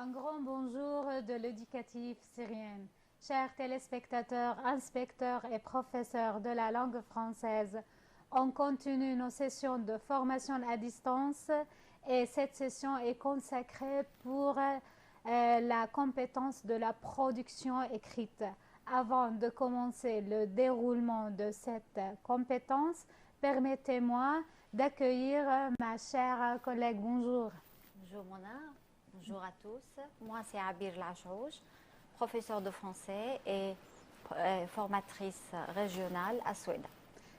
Un grand bonjour de l'éducatif syrienne. Chers téléspectateurs, inspecteurs et professeurs de la langue française, on continue nos sessions de formation à distance et cette session est consacrée pour la compétence de la production écrite. Avant de commencer le déroulement de cette compétence, permettez-moi d'accueillir ma chère collègue. Bonjour. Bonjour Mona, bonjour à tous. Moi c'est Abir Lachouj, professeure de français et formatrice régionale à Soueda.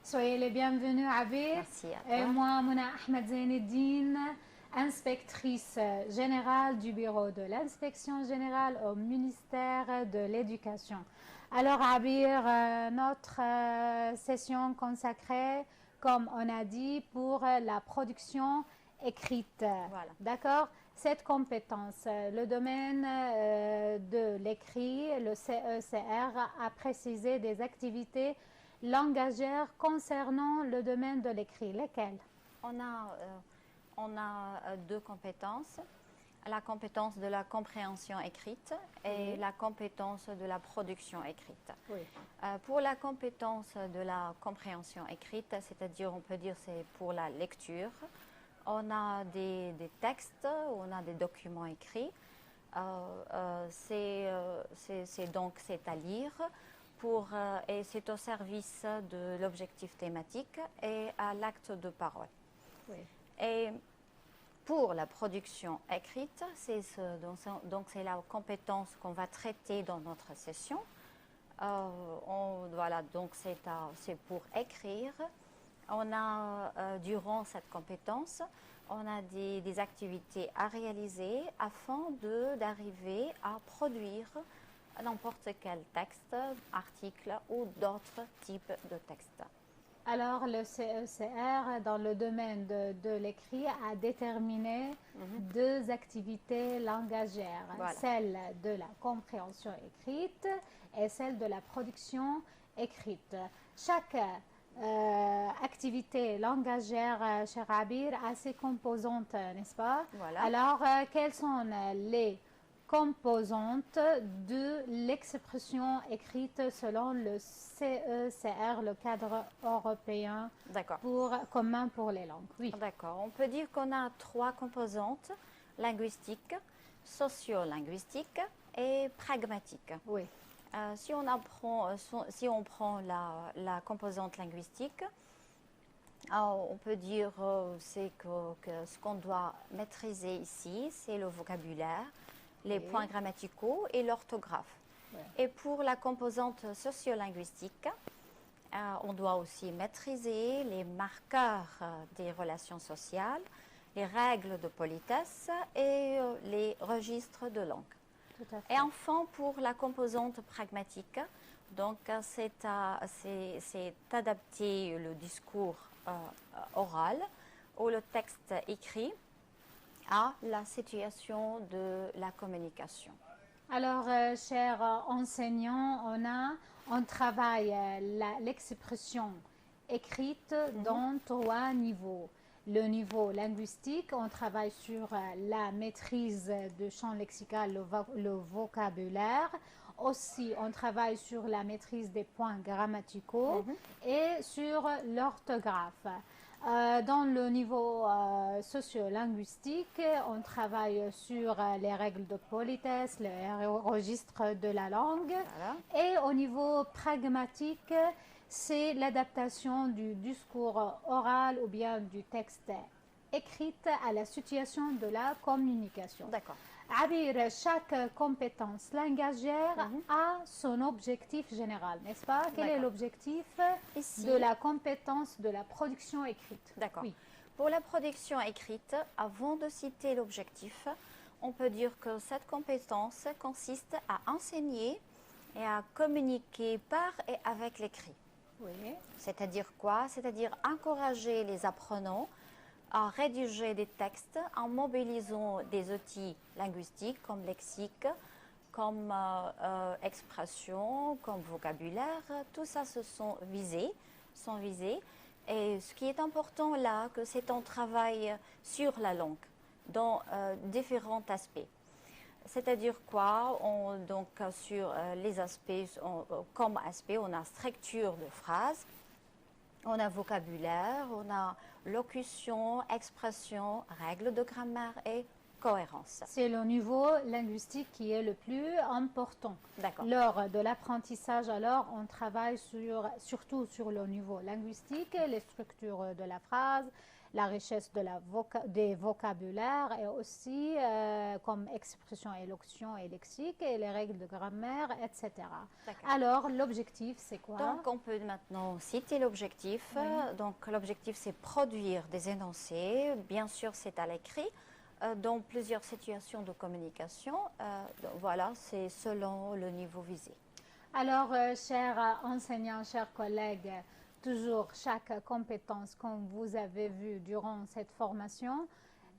Soyez les bienvenus, Abir. Merci à Et toi. moi, Mouna Ahmed Zaineddine, inspectrice générale du bureau de l'inspection générale au ministère de l'Éducation. Alors, Abir, notre session consacrée, comme on a dit, pour la production écrite. Voilà. D'accord? Cette compétence, le domaine de l'écrit, le CECR a précisé des activités langagières concernant le domaine de l'écrit. Lesquelles? On a deux compétences. La compétence de la compréhension écrite et Oui. la compétence de la production écrite. Oui. Pour la compétence de la compréhension écrite, c'est-à-dire on peut dire c'est pour la lecture, on a des textes, on a des documents écrits, c'est à lire et c'est au service de l'objectif thématique et à l'acte de parole. Oui. Et pour la production écrite, donc c'est la compétence qu'on va traiter dans notre session. Voilà, donc c'est pour écrire. On a, durant cette compétence, on a des activités à réaliser afin d'arriver à produire n'importe quel texte, article ou d'autres types de textes. Alors, le CECR, dans le domaine de l'écrit, a déterminé deux activités langagières, Voilà. celle de la compréhension écrite et celle de la production écrite. Chaque activité langagière, cher Abir, a ses composantes, n'est-ce pas? Voilà. Alors, quelles sont les composantes de l'expression écrite selon le CECR, le cadre européen commun pour les langues? Oui. D'accord. On peut dire qu'on a trois composantes, linguistique, sociolinguistique et pragmatique. Oui. Si on prend la composante linguistique, on peut dire que ce qu'on doit maîtriser ici, c'est le vocabulaire, les points grammaticaux et l'orthographe. Oui. Et pour la composante sociolinguistique, on doit aussi maîtriser les marqueurs des relations sociales, les règles de politesse et les registres de langue. Tout à fait. Et enfin, pour la composante pragmatique, donc c'est adapter le discours oral ou le texte écrit à la situation de la communication. Alors, chers enseignants, on travaille l'expression écrite dans trois niveaux. Le niveau linguistique, on travaille sur la maîtrise du champ lexical, le vocabulaire. Aussi, on travaille sur la maîtrise des points grammaticaux et sur l'orthographe. Dans le niveau sociolinguistique, on travaille sur les règles de politesse, les registres de la langue. Voilà. Et au niveau pragmatique, c'est l'adaptation du discours oral ou bien du texte écrit à la situation de la communication. D'accord. Abir, chaque compétence langagière a son objectif général, n'est-ce pas? Quel est l'objectif de la compétence de la production écrite? D'accord. Oui. Pour la production écrite, avant de citer l'objectif, on peut dire que cette compétence consiste à enseigner et à communiquer par et avec l'écrit. Oui. C'est-à-dire quoi? C'est-à-dire encourager les apprenants à rédiger des textes en mobilisant des outils linguistiques comme lexique, comme expression, comme vocabulaire. Tout ça sont visés. Et ce qui est important là, que c'est un travail sur la langue dans différents aspects. C'est-à-dire quoi? Donc, sur les aspects, comme aspect, on a structure de phrase, on a vocabulaire, on a locution, expression, règles de grammaire et cohérence. C'est le niveau linguistique qui est le plus important. D'accord. Lors de l'apprentissage, alors, on travaille surtout sur le niveau linguistique, les structures de la phrase, la richesse des vocabulaires et aussi comme expression et locution et lexique et les règles de grammaire, etc. Alors, l'objectif, c'est quoi? Donc, on peut maintenant citer l'objectif. Oui. Donc, l'objectif, c'est produire des énoncés. Bien sûr, c'est à l'écrit. Dans plusieurs situations de communication. Voilà, c'est selon le niveau visé. Alors, chers enseignants, chers collègues, toujours chaque compétence, comme vous avez vu durant cette formation,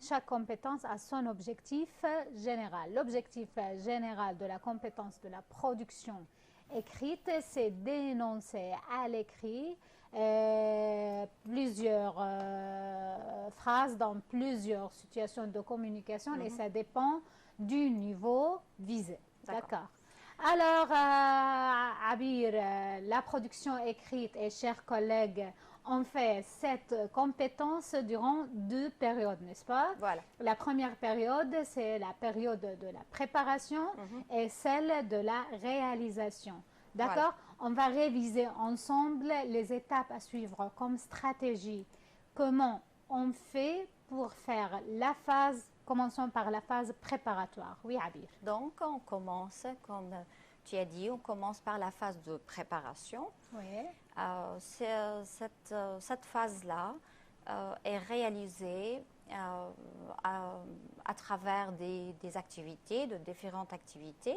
chaque compétence a son objectif général. L'objectif général de la compétence de la production écrite, c'est d'énoncer à l'écrit plusieurs phrases dans plusieurs situations de communication et ça dépend du niveau visé. D'accord. Alors, Abir, la production écrite et chers collègues, on fait cette compétence durant 2 périodes, n'est-ce pas? Voilà. La première période, c'est la période de la préparation et celle de la réalisation. D'accord? Voilà. On va réviser ensemble les étapes à suivre comme stratégie. Comment on fait pour faire la phase, commençons par la phase préparatoire. Oui, Abir. Donc, on commence, comme tu as dit, on commence par la phase de préparation. Oui. Cette phase-là est réalisée à travers des activités, de différentes activités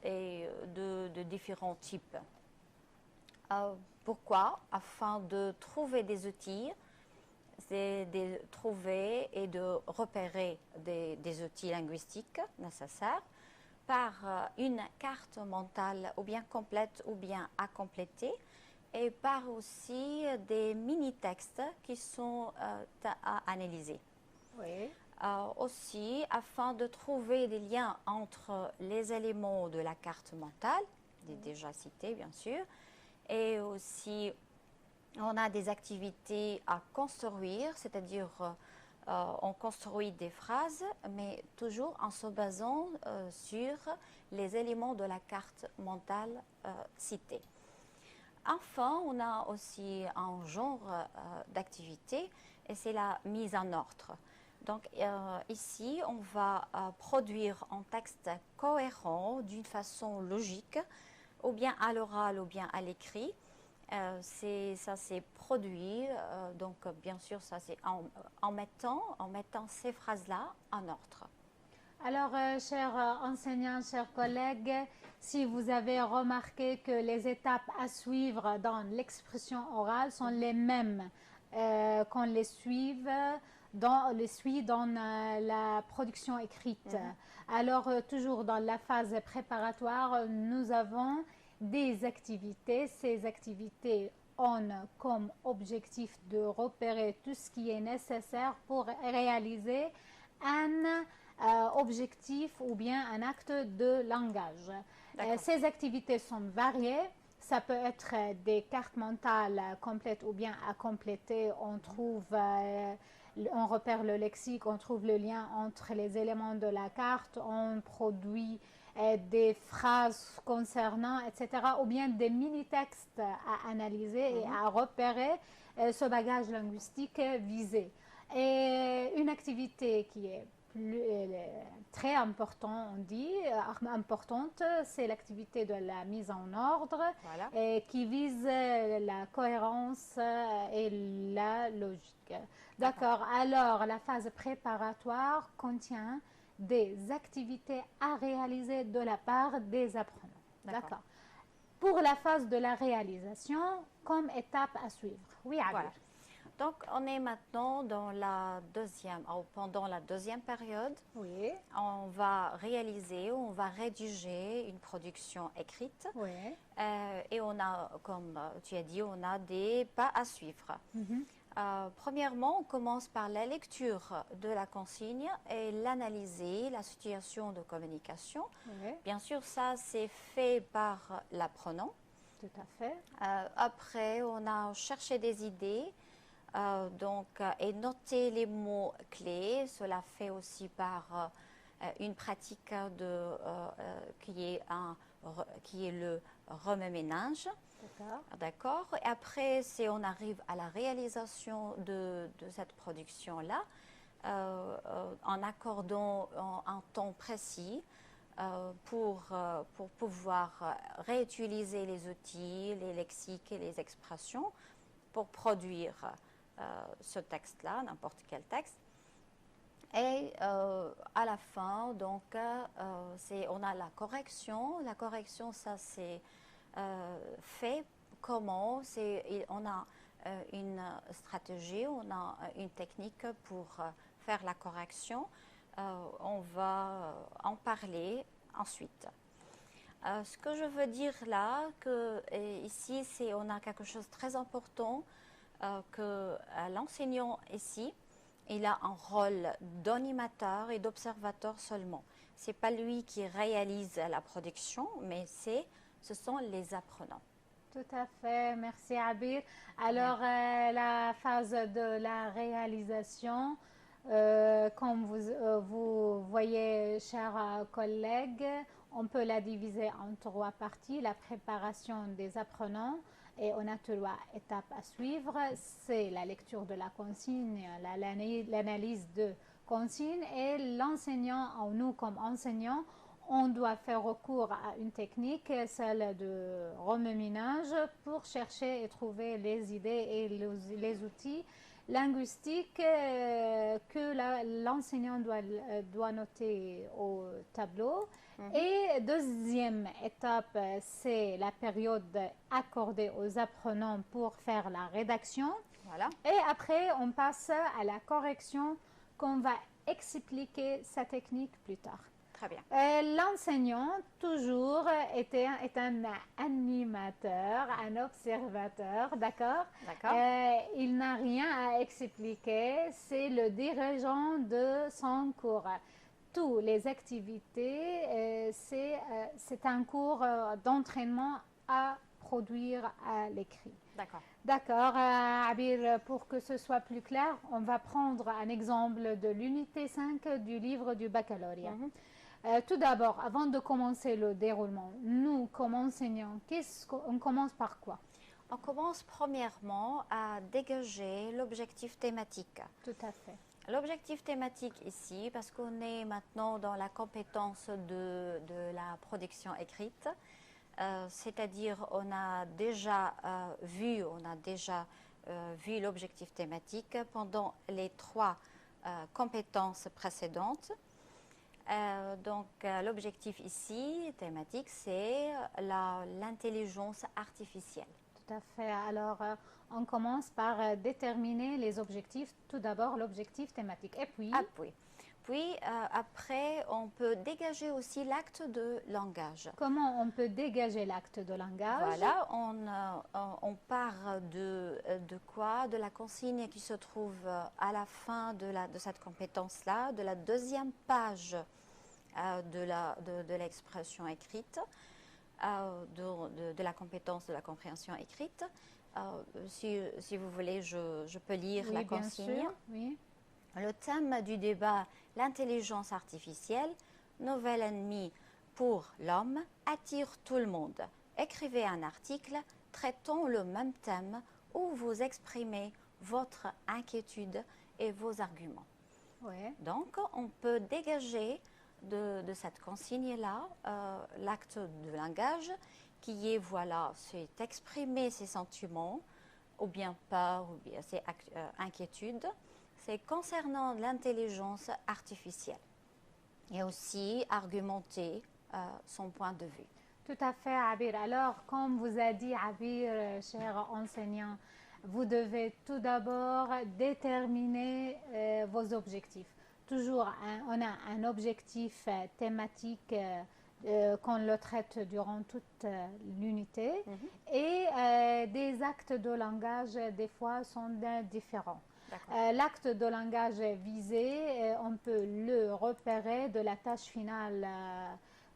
et de différents types. Pourquoi? Afin de trouver des outils, de trouver et de repérer des outils linguistiques nécessaires par une carte mentale ou bien complète ou bien à compléter et par aussi des mini-textes qui sont à analyser. Oui. Aussi, afin de trouver des liens entre les éléments de la carte mentale, déjà cités bien sûr, et aussi on a des activités à construire, c'est-à-dire on construit des phrases, mais toujours en se basant sur les éléments de la carte mentale cités. Enfin, on a aussi un genre d'activité et c'est la mise en ordre. Donc ici, on va produire un texte cohérent d'une façon logique, ou bien à l'oral ou bien à l'écrit. Ça c'est produit, donc bien sûr ça c'est en mettant ces phrases-là en ordre. Alors, chers enseignants, chers collègues, si vous avez remarqué que les étapes à suivre dans l'expression orale sont les mêmes qu'on les suit dans la production écrite. Alors, toujours dans la phase préparatoire, nous avons des activités. Ces activités ont comme objectif de repérer tout ce qui est nécessaire pour réaliser un objectif ou bien un acte de langage. Ces activités sont variées. Ça peut être des cartes mentales complètes ou bien à compléter. On repère le lexique, on trouve le lien entre les éléments de la carte, on produit des phrases concernant, etc. Ou bien des mini-textes à analyser et à repérer ce bagage linguistique visé. Et une activité qui est très importante, c'est l'activité de la mise en ordre qui vise la cohérence et la logique. D'accord. Alors, la phase préparatoire contient des activités à réaliser de la part des apprenants. D'accord. Pour la phase de la réalisation, comme étape à suivre. Oui, Abir. Voilà. Donc, on est maintenant dans pendant la deuxième période. Oui. On va rédiger une production écrite. Oui. Et on a, comme tu as dit, on a des pas à suivre. Premièrement, on commence par la lecture de la consigne et l'analyser, la situation de communication. Oui, Bien sûr, ça, c'est fait par l'apprenant. tout à fait. Après, on a cherché des idées et noté les mots clés. Cela fait aussi par une pratique qui est le remue-ménage. D'accord. D'accord. Et après, on arrive à la réalisation de cette production-là en accordant un temps précis pour pouvoir réutiliser les outils, les lexiques et les expressions pour produire ce texte-là, n'importe quel texte. Et à la fin, donc, on a la correction. La correction, ça, c'est fait comment? On a une stratégie, on a une technique pour faire la correction. On va en parler ensuite. Ce que je veux dire là, ici, on a quelque chose de très important, que l'enseignant ici, il a un rôle d'animateur et d'observateur seulement. Ce n'est pas lui qui réalise la production, mais ce sont les apprenants. Tout à fait, merci Abir. Alors, la phase de la réalisation, comme vous voyez, chers collègues, on peut la diviser en 3 parties. La préparation des apprenants, et on a 3 étapes à suivre. C'est la lecture de la consigne, l'analyse de consigne, et l'enseignant, nous comme enseignants, on doit faire recours à une technique, celle de remue-ménage, pour chercher et trouver les idées et les outils linguistiques que l'enseignant doit noter au tableau. Et deuxième étape, c'est la période accordée aux apprenants pour faire la rédaction. Voilà. Et après, on passe à la correction, qu'on va expliquer sa technique plus tard. Très bien. L'enseignant, toujours, est un animateur, un observateur, d'accord? D'accord. Il n'a rien à expliquer, c'est le dirigeant de son cours. Toutes les activités, c'est un cours d'entraînement à produire à l'écrit. D'accord. D'accord, Abir, pour que ce soit plus clair, on va prendre un exemple de l'unité 5 du livre du baccalauréat. Tout d'abord, avant de commencer le déroulement, nous, comme enseignants, on commence par quoi? On commence premièrement à dégager l'objectif thématique. Tout à fait. L'objectif thématique ici, parce qu'on est maintenant dans la compétence de la production écrite, c'est-à-dire on a déjà vu l'objectif thématique pendant les 3 compétences précédentes. L'objectif ici, thématique, c'est l'intelligence artificielle. Tout à fait. Alors, on commence par déterminer les objectifs. Tout d'abord, l'objectif thématique. Et puis? Puis après, on peut dégager aussi l'acte de langage. Comment on peut dégager l'acte de langage? Voilà, on part de quoi? De la consigne qui se trouve à la fin de cette compétence-là, de la deuxième page de l'expression écrite, de la compétence de la compréhension écrite. Si vous voulez, je peux lire la consigne. Bien sûr, oui. Le thème du débat, l'intelligence artificielle, nouvel ennemi pour l'homme, attire tout le monde. Écrivez un article traitant le même thème où vous exprimez votre inquiétude et vos arguments. Ouais. Donc, on peut dégager de cette consigne-là l'acte de langage qui est, voilà, c'est exprimer ses sentiments, ou bien peur, ou bien ses inquiétudes. C'est concernant l'intelligence artificielle et aussi argumenter son point de vue. Tout à fait, Abir. Alors, comme vous a dit Abir, cher enseignant, vous devez tout d'abord déterminer vos objectifs. Toujours, on a un objectif thématique qu'on le traite durant toute l'unité. Mhm. Et des actes de langage, des fois, sont différents. D'accord. L'acte de langage visé, on peut le repérer de la tâche finale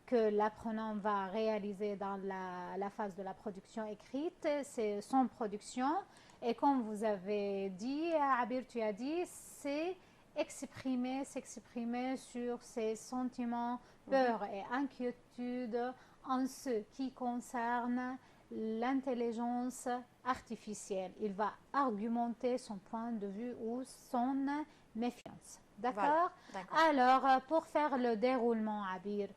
que l'apprenant va réaliser dans la phase de la production écrite. C'est son production. Et comme vous avez dit, Abir, tu as dit, c'est s'exprimer sur ses sentiments, peur et inquiétude en ce qui concerne l'intelligence artificielle. Il va argumenter son point de vue ou son méfiance. D'accord? Voilà. D'accord. Alors, pour faire le déroulement, Abir,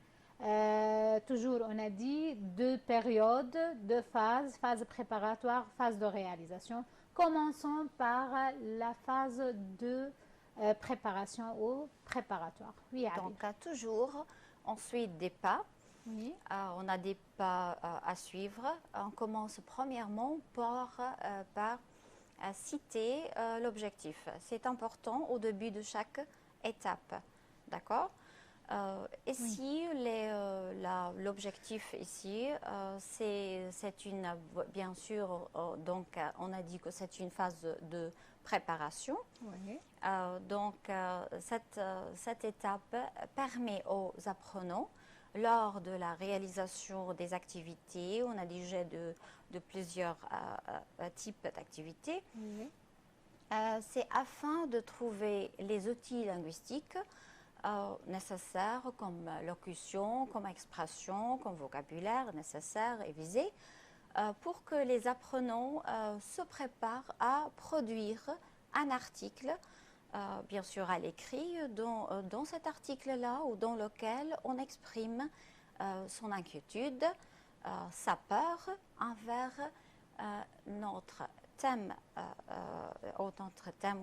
toujours on a dit 2 périodes, 2 phases, phase préparatoire, phase de réalisation. Commençons par la phase de préparation ou préparatoire. Oui, Abir. Donc, toujours, ensuite des pas. Oui. On a des pas à suivre. On commence premièrement par citer l'objectif. C'est important au début de chaque étape. D'accord? Ici, l'objectif ici, c'est une, bien sûr, donc on a dit que c'est une phase de préparation. Oui. Cette étape permet aux apprenants, lors de la réalisation des activités, on a déjà de plusieurs types d'activités, Oui. c'est afin de trouver les outils linguistiques nécessaires comme locution, comme expression, comme vocabulaire nécessaire et visé pour que les apprenants se préparent à produire un article, bien sûr à l'écrit, dans cet article-là ou dans lequel on exprime son inquiétude, sa peur envers notre thème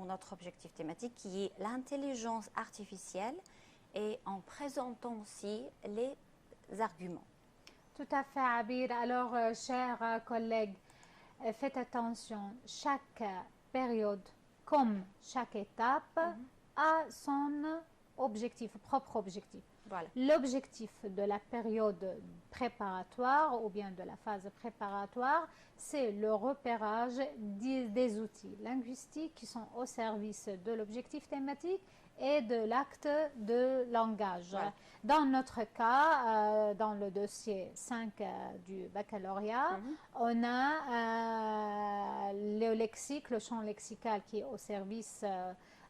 ou notre objectif thématique qui est l'intelligence artificielle et en présentant aussi les arguments. Tout à fait, Abir. Alors, chers collègues, faites attention, chaque période, comme chaque étape, a son objectif, propre objectif. Voilà. L'objectif de la période préparatoire ou bien de la phase préparatoire, c'est le repérage des outils linguistiques qui sont au service de l'objectif thématique et de l'acte de langage. Voilà. Dans notre cas, dans le dossier 5 du baccalauréat, on a le lexique, le champ lexical qui est au service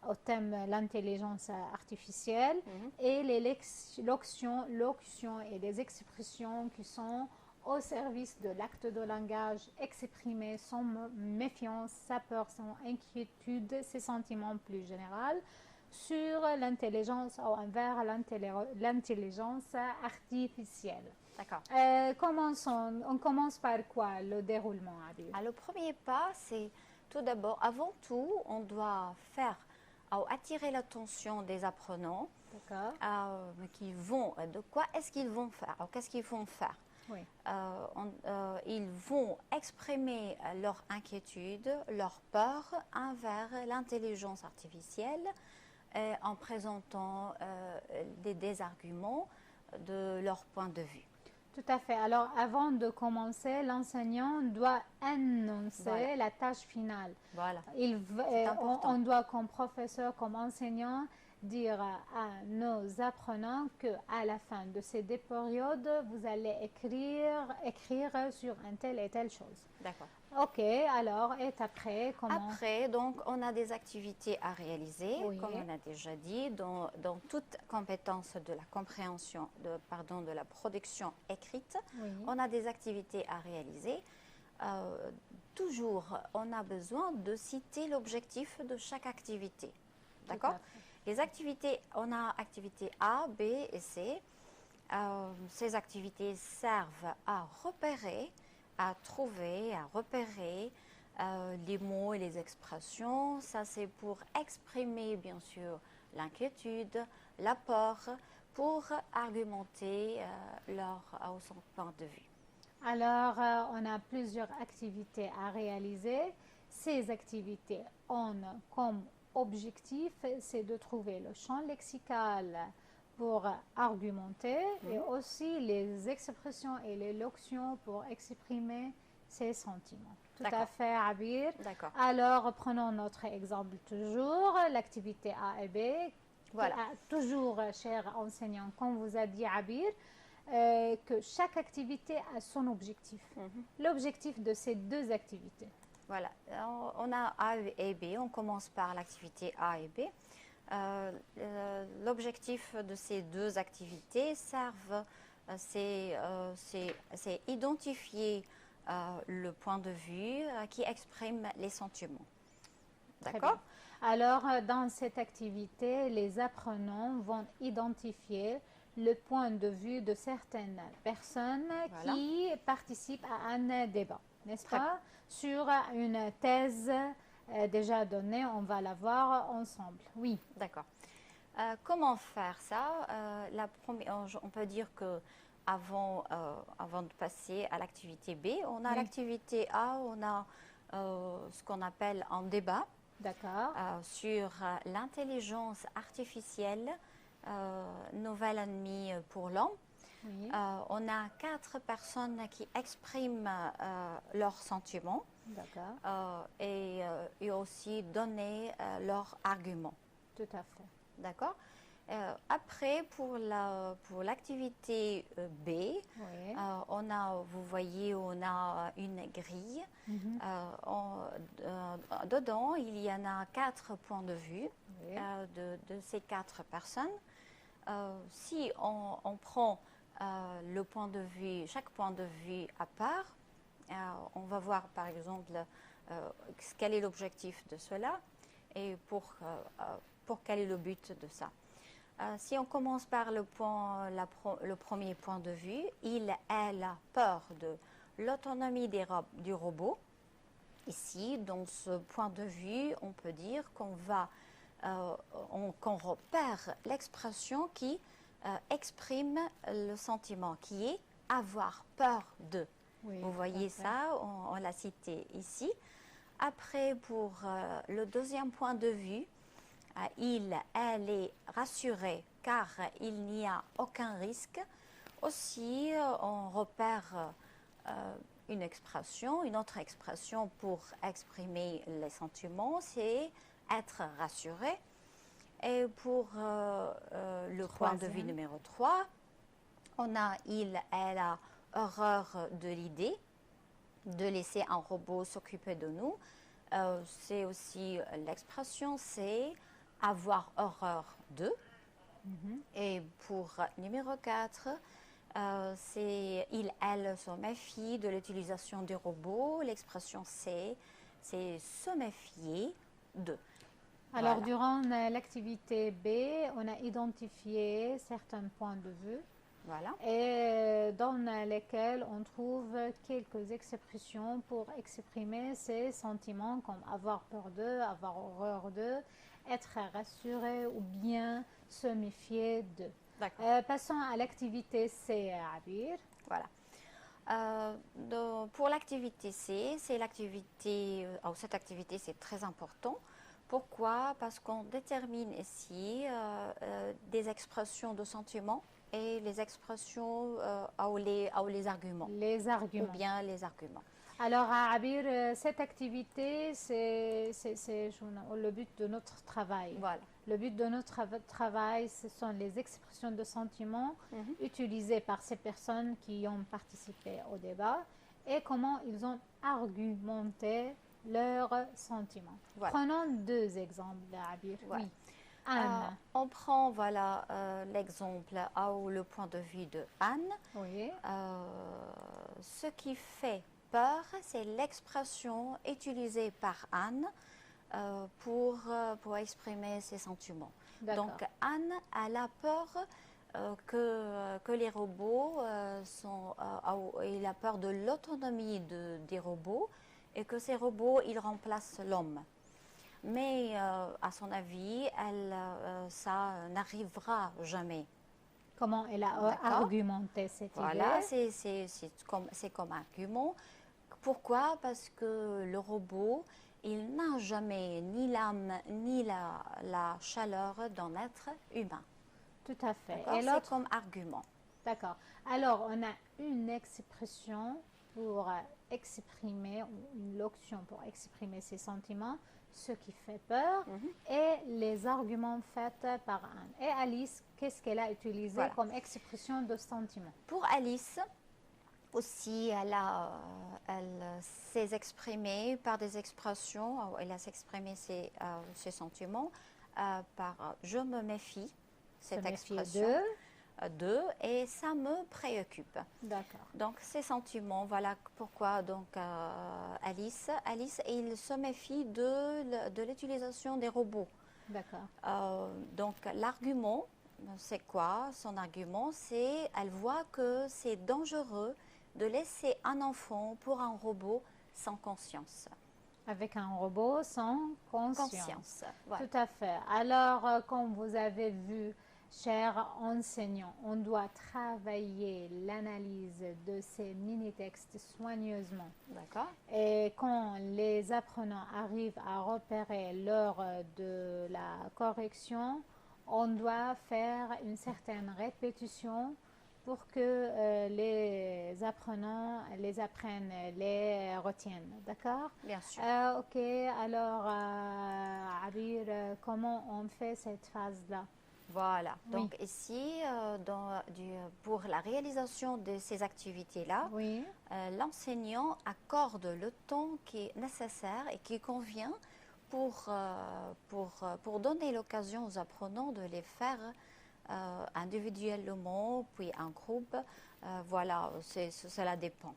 au thème l'intelligence artificielle et les locutions et les expressions qui sont au service de l'acte de langage, exprimer son méfiance, sa peur, son inquiétude, ses sentiments plus généraux sur l'intelligence ou envers l'intelligence artificielle. D'accord. On commence par quoi le déroulement, Abir? Le premier pas, c'est tout d'abord, avant tout, on doit attirer l'attention des apprenants qui vont, de quoi est-ce qu'ils vont faire, qu'est-ce qu'ils vont faire. Oui. Ils vont exprimer leur inquiétude, leur peur envers l'intelligence artificielle en présentant des arguments de leur point de vue. Tout à fait. Alors, avant de commencer, l'enseignant doit annoncer la tâche finale. Voilà. On doit, comme professeur, comme enseignant, dire à nos apprenants qu'à la fin de ces 2 périodes, vous allez écrire sur un tel et telle chose. D'accord. Ok, alors, et après, comment? Après, donc, on a des activités à réaliser, comme on a déjà dit, dans toute compétence de la compréhension, de la production écrite. Oui. On a des activités à réaliser. Toujours, on a besoin de citer l'objectif de chaque activité. D'accord? Les activités, on a activités A, B et C. Ces activités servent à repérer, à trouver, à repérer les mots et les expressions. Ça, c'est pour exprimer, bien sûr, l'inquiétude, la peur, pour argumenter son point de vue. Alors, on a plusieurs activités à réaliser. Ces activités ont comme objectif, c'est de trouver le champ lexical pour argumenter et aussi les expressions et les locutions pour exprimer ses sentiments. Tout à fait, Abir. D'accord. Alors, prenons notre exemple toujours, l'activité A et B. Voilà. Toujours, cher enseignant, comme vous a dit Abir, que chaque activité a son objectif. L'objectif de ces deux activités. Voilà. On a A et B. On commence par l'activité A et B. L'objectif de ces deux activités c'est identifier le point de vue qui exprime les sentiments. D'accord? Alors, dans cette activité, les apprenants vont identifier le point de vue de certaines personnes qui participent à un débat, n'est-ce pas? Sur une thèse déjà donnée, on va la voir ensemble. Oui. D'accord. Comment faire ça? On peut dire que avant de passer à l'activité B, on a l'activité A, on a ce qu'on appelle un débat sur l'intelligence artificielle, nouvel ennemi pour l'homme. Oui. On a 4 personnes qui expriment leurs sentiments et aussi donner leurs arguments. Tout à fait. D'accord. Après, pour l'activité B, vous voyez, on a une grille. Dedans, il y en a 4 points de vue de ces 4 personnes. Si on prend le point de vue, chaque point de vue à part, on va voir par exemple quel est l'objectif de cela et pour quel est le but de ça. Si on commence par le premier point de vue, elle a peur de l'autonomie du robot. Ici, dans ce point de vue, on peut dire qu'on repère l'expression qui exprime le sentiment, qui est avoir peur de. Vous voyez ça, on l'a cité ici. Après, pour le deuxième point de vue, elle est rassurée car il n'y a aucun risque. Aussi, on repère une autre expression pour exprimer les sentiments, c'est être rassuré. Et pour le point de vue numéro 3, on a elle a horreur de l'idée de laisser un robot s'occuper de nous. C'est aussi l'expression, c'est avoir horreur de. Et pour numéro 4, c'est elle se méfie de l'utilisation des robots. L'expression c'est se méfier de. Alors, durant l'activité B, on a identifié certains points de vue. Et dans lesquels on trouve quelques expressions pour exprimer ces sentiments comme avoir peur d'eux, avoir horreur d'eux, être rassuré ou bien se méfier d'eux. Passons à l'activité C, Abir. Voilà. Pour l'activité C, cette activité c'est très important. Pourquoi? Parce qu'on détermine ici des expressions de sentiments et les expressions ou les arguments. Les arguments. Ou bien les arguments. Alors, Abir, cette activité, c'est le but de notre travail. Voilà. Le but de notre travail, ce sont les expressions de sentiments utilisées par ces personnes qui ont participé au débat et comment ils ont argumenté leurs sentiments. Prenons 2 exemples, Abir. Oui. Anne. On prend l'exemple ou le point de vue de Anne. Oui. Ce qui fait peur, c'est l'expression utilisée par Anne pour exprimer ses sentiments. Donc Anne, elle a peur que les robots il a peur de l'autonomie des robots et que ces robots, ils remplacent l'homme. Mais à son avis, ça n'arrivera jamais. Comment elle a argumenté cette idée? Voilà, c'est comme argument. Pourquoi? Parce que le robot, il n'a jamais ni l'âme ni la chaleur d'un être humain. Tout à fait. D'accord? Et C'est l'autre, comme argument. d'accord. Alors, on a une expression pour exprimer, ou une locution pour exprimer ses sentiments, ce qui fait peur, et les arguments faits par Anne. Et Alice, qu'est-ce qu'elle a utilisé Voilà. comme expression de sentiment? Pour Alice, aussi, elle s'est exprimée par des expressions, elle a exprimé ses sentiments par je me méfie, cette Se méfier expression, et ça me préoccupe. D'accord. Donc, ces sentiments, voilà pourquoi donc, Alice, il se méfie de l'utilisation des robots. D'accord. Donc, l'argument, c'est quoi? Son argument, c'est elle voit que c'est dangereux de laisser un enfant pour un robot sans conscience. Avec un robot sans conscience. Voilà. Tout à fait. Alors, comme vous avez vu, chers enseignants, on doit travailler l'analyse de ces mini-textes soigneusement. D'accord. Et quand les apprenants arrivent à repérer l'heure de la correction, on doit faire une certaine répétition pour que les apprenants les apprennent, les retiennent. D'accord? Bien sûr. Ok, alors, Abir, comment on fait cette phase-là? Voilà. Oui. Donc, ici, pour la réalisation de ces activités-là, Oui, l'enseignant accorde le temps qui est nécessaire et qui convient pour donner l'occasion aux apprenants de les faire individuellement, puis en groupe. Voilà, cela dépend.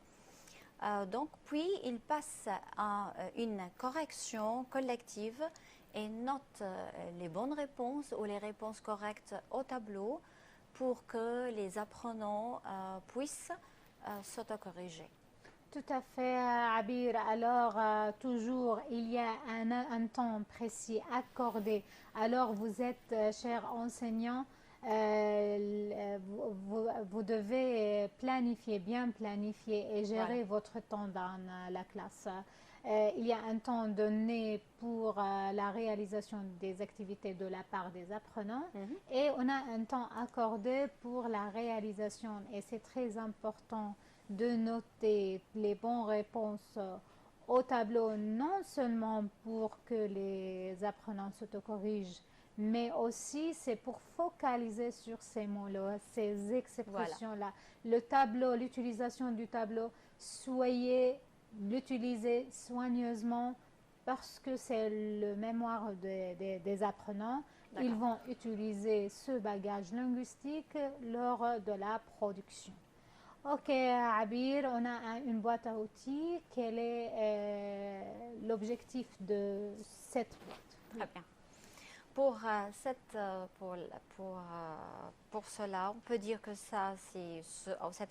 Donc, puis, il passe à une correction collective et note les bonnes réponses ou les réponses correctes au tableau pour que les apprenants puissent s'autocorriger. tout à fait, Abir. Alors, toujours, il y a un temps précis accordé. Alors, vous êtes, cher enseignant, vous devez planifier, bien planifier et gérer votre temps dans la classe. Il y a un temps donné pour la réalisation des activités de la part des apprenants et on a un temps accordé pour la réalisation et c'est très important de noter les bonnes réponses au tableau, non seulement pour que les apprenants s'autocorrigent, mais aussi c'est pour focaliser sur ces mots-là, ces expressions-là. Le tableau, l'utilisation du tableau, soyez l'utiliser soigneusement parce que c'est le mémoire des apprenants. Ils vont utiliser ce bagage linguistique lors de la production. Ok, Abir, on a une boîte à outils. Quel est l'objectif de cette boîte? Très bien. Pour cela, on peut dire que ça, c'est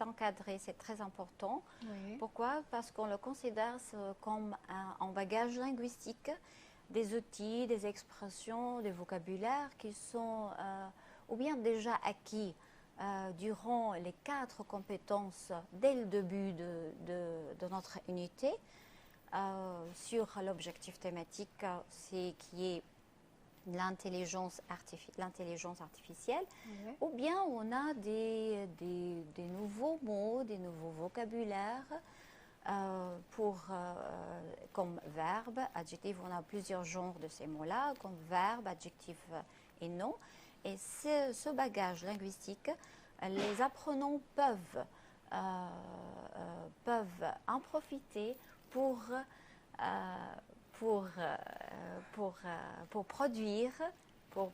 encadré, c'est très important. Oui. Pourquoi? Parce qu'on le considère comme un bagage linguistique, des outils, des expressions, des vocabulaires qui sont ou bien déjà acquis durant les 4 compétences dès le début de notre unité sur l'objectif thématique qui est l'intelligence artificielle, ou bien on a des nouveaux mots, des nouveaux vocabulaires comme verbe, adjectif, on a plusieurs genres de ces mots-là, comme verbe, adjectif et nom. Et ce bagage linguistique, les apprenants peuvent en profiter pour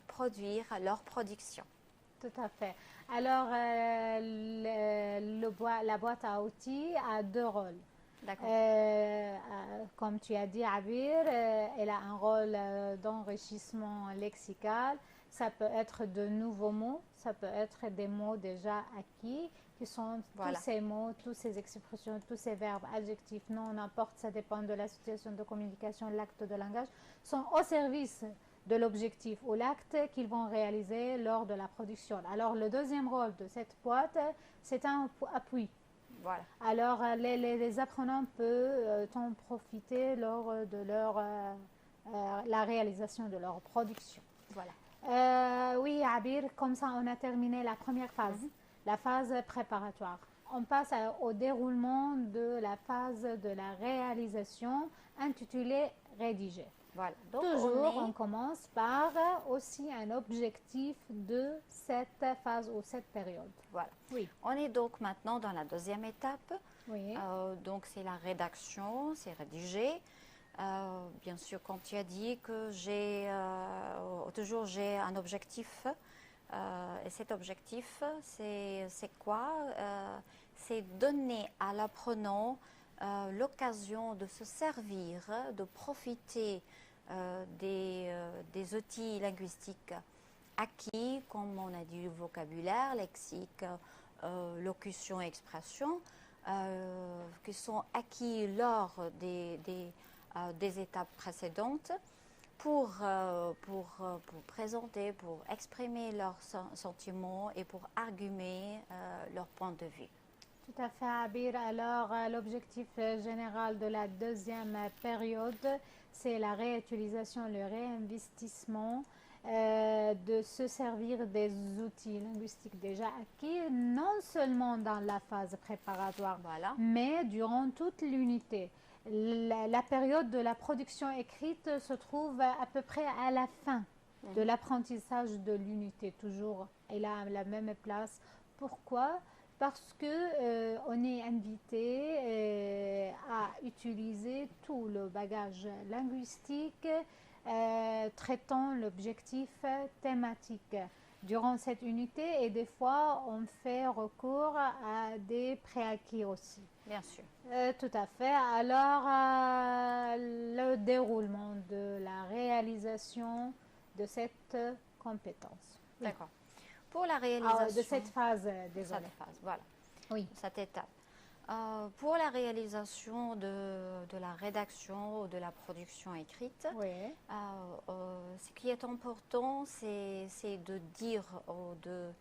produire leur production. Tout à fait. Alors, la boîte à outils a 2 rôles. D'accord. Comme tu as dit, Abir, elle a un rôle d'enrichissement lexical. Ça peut être de nouveaux mots, ça peut être des mots déjà acquis, qui sont tous ces mots, toutes ces expressions, tous ces verbes, adjectifs, non, n'importe, ça dépend de la situation de communication, l'acte de langage, sont au service de l'objectif ou l'acte qu'ils vont réaliser lors de la production. Alors, le deuxième rôle de cette boîte, c'est un appui. Voilà. Alors, les apprenants peuvent en profiter lors de la réalisation de leur production. Voilà. Oui, Abir, comme ça on a terminé la première phase, la phase préparatoire. On passe au déroulement de la phase de la réalisation intitulée rédiger. Voilà. Donc Toujours, on commence par aussi un objectif de cette phase ou cette période. Voilà. Oui. On est donc maintenant dans la deuxième étape. Oui. Donc c'est la rédaction, c'est rédiger. Bien sûr, quand tu as dit que toujours j'ai un objectif, et cet objectif, c'est quoi? C'est donner à l'apprenant l'occasion de se servir, de profiter des outils linguistiques acquis, comme on a dit, vocabulaire, lexique, locution, expression, qui sont acquis lors des étapes précédentes pour présenter, pour exprimer leurs sentiments et pour argumer leur point de vue. Tout à fait, Abir. Alors, l'objectif général de la deuxième période, c'est la réutilisation, le réinvestissement de se servir des outils linguistiques déjà acquis, non seulement dans la phase préparatoire, Voilà. mais durant toute l'unité. La période de la production écrite se trouve à peu près à la fin de l'apprentissage de l'unité, toujours. Elle a la même place. Pourquoi? Parce que on est invité à utiliser tout le bagage linguistique traitant l'objectif thématique durant cette unité, et des fois on fait recours à des préacquis aussi. Bien sûr. Tout à fait. Alors, le déroulement de la réalisation de cette compétence. Oui. D'accord. Pour la réalisation de cette phase, désolé. cette phase, voilà. Oui. Cette étape. Pour la réalisation de la rédaction ou de la production écrite, Oui. ce qui est important, c'est de dire ou de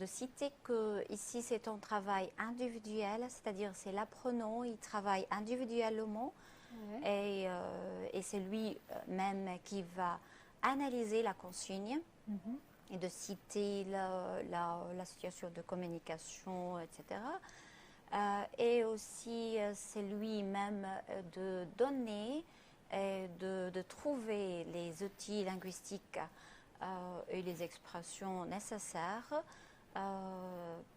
citer que ici c'est un travail individuel, c'est-à-dire c'est l'apprenant, il travaille individuellement Oui. et c'est lui-même qui va analyser la consigne et de citer la situation de communication, etc. Et aussi c'est lui-même de donner et de trouver les outils linguistiques et les expressions nécessaires.